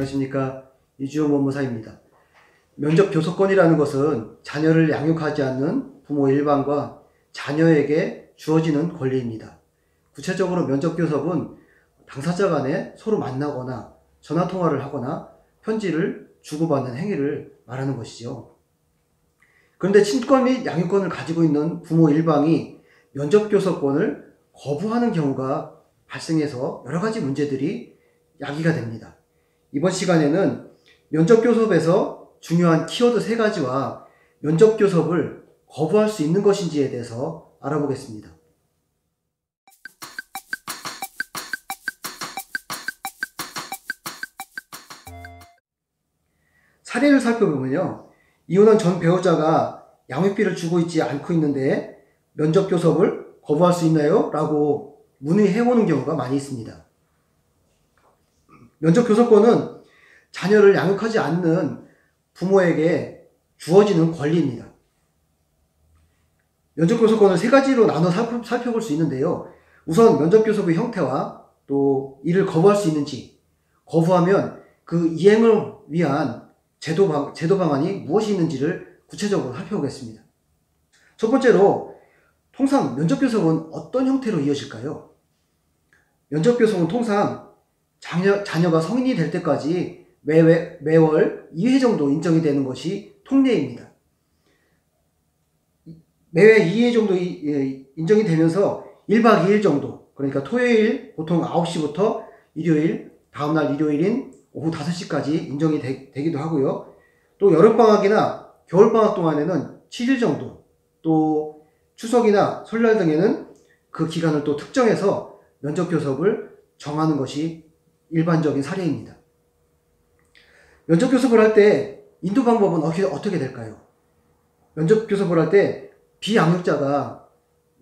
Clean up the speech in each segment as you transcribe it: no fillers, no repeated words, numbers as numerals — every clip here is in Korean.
안녕하십니까. 이주영 법무사입니다. 면접 교섭권이라는 것은 자녀를 양육하지 않는 부모 일방과 자녀에게 주어지는 권리입니다. 구체적으로 면접 교섭은 당사자 간에 서로 만나거나 전화통화를 하거나 편지를 주고받는 행위를 말하는 것이죠. 그런데 친권 및 양육권을 가지고 있는 부모 일방이 면접 교섭권을 거부하는 경우가 발생해서 여러 가지 문제들이 야기가 됩니다. 이번 시간에는 면접 교섭에서 중요한 키워드 3가지와 면접 교섭을 거부할 수 있는 것인지에 대해서 알아보겠습니다. 사례를 살펴보면요. 이혼한 전 배우자가 양육비를 주고 있지 않고 있는데 면접 교섭을 거부할 수 있나요? 라고 문의해오는 경우가 많이 있습니다. 면접 교섭권은 자녀를 양육하지 않는 부모에게 주어지는 권리입니다. 면접 교섭권을 3가지로 나눠 살펴볼 수 있는데요. 우선 면접 교섭의 형태와 또 이를 거부할 수 있는지, 거부하면 그 이행을 위한 제도 방안이 무엇이 있는지를 구체적으로 살펴보겠습니다. 첫 번째로 통상 면접 교섭은 어떤 형태로 이어질까요? 면접 교섭은 통상 자녀가 성인이 될 때까지 매월 2회 정도 인정이 되는 것이 통례입니다. 매회 2회 정도 인정이 되면서 1박 2일 정도, 그러니까 토요일 보통 9시부터 일요일, 다음날 일요일인 오후 5시까지 인정이 되기도 하고요. 또 여름방학이나 겨울방학 동안에는 7일 정도, 또 추석이나 설날 등에는 그 기간을 또 특정해서 면접 교섭을 정하는 것이 일반적인 사례입니다. 면접 교섭을 할 때 인도 방법은 어떻게 될까요? 면접 교섭을 할 때 비양육자가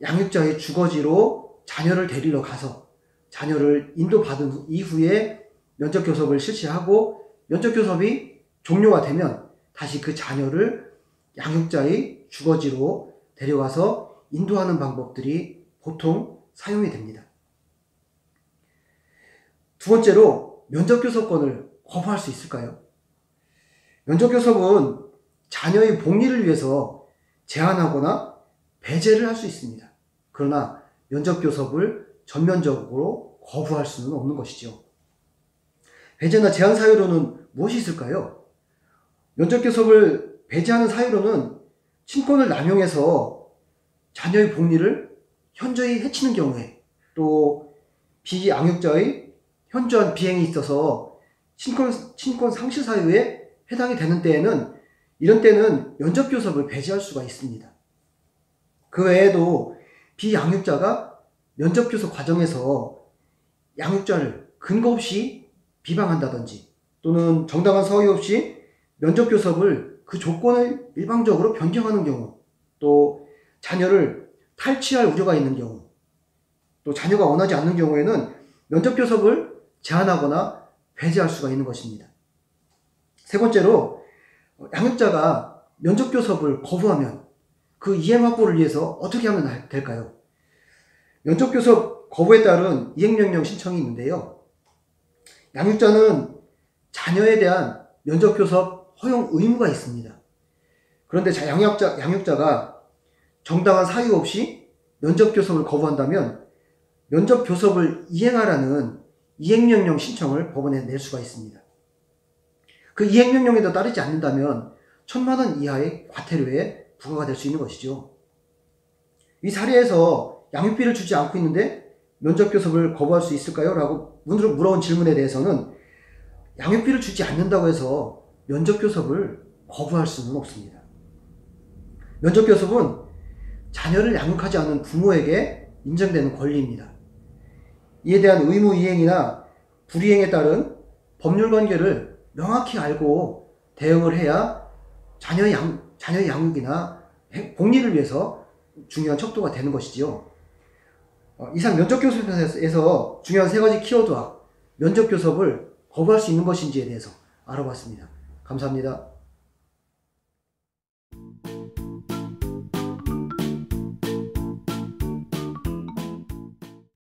양육자의 주거지로 자녀를 데리러 가서 자녀를 인도받은 이후에 면접 교섭을 실시하고 면접 교섭이 종료가 되면 다시 그 자녀를 양육자의 주거지로 데려가서 인도하는 방법들이 보통 사용이 됩니다. 두 번째로 면접 교섭권을 거부할 수 있을까요? 면접 교섭은 자녀의 복리를 위해서 제한하거나 배제를 할 수 있습니다. 그러나 면접 교섭을 전면적으로 거부할 수는 없는 것이죠. 배제나 제한 사유로는 무엇이 있을까요? 면접 교섭을 배제하는 사유로는 친권을 남용해서 자녀의 복리를 현저히 해치는 경우에, 또 비양육자의 현저한 비행이 있어서 친권 상실 사유에 해당이 되는 때에는, 이런 때는 면접 교섭을 배제할 수가 있습니다. 그 외에도 비양육자가 면접 교섭 과정에서 양육자를 근거 없이 비방한다든지, 또는 정당한 서의 없이 면접 교섭을 그 조건을 일방적으로 변경하는 경우, 또 자녀를 탈취할 우려가 있는 경우, 또 자녀가 원하지 않는 경우에는 면접 교섭을 제한하거나 배제할 수가 있는 것입니다. 세 번째로, 양육자가 면접 교섭을 거부하면 그 이행 확보를 위해서 어떻게 하면 될까요? 면접 교섭 거부에 따른 이행명령 신청이 있는데요. 양육자는 자녀에 대한 면접 교섭 허용 의무가 있습니다. 그런데 양육자가 정당한 사유 없이 면접 교섭을 거부한다면 면접 교섭을 이행하라는 이행명령 신청을 법원에 낼 수가 있습니다. 그 이행명령에도 따르지 않는다면 1,000만 원 이하의 과태료에 부과가 될 수 있는 것이죠. 이 사례에서 양육비를 주지 않고 있는데 면접 교섭을 거부할 수 있을까요? 라고 물어온 질문에 대해서는 양육비를 주지 않는다고 해서 면접 교섭을 거부할 수는 없습니다. 면접 교섭은 자녀를 양육하지 않는 부모에게 인정되는 권리입니다. 이에 대한 의무 이행이나 불이행에 따른 법률 관계를 명확히 알고 대응을 해야 자녀의 양육이나 복리를 위해서 중요한 척도가 되는 것이지요. 이상 면접 교섭에서 중요한 3가지 키워드와 면접 교섭을 거부할 수 있는 것인지에 대해서 알아봤습니다. 감사합니다.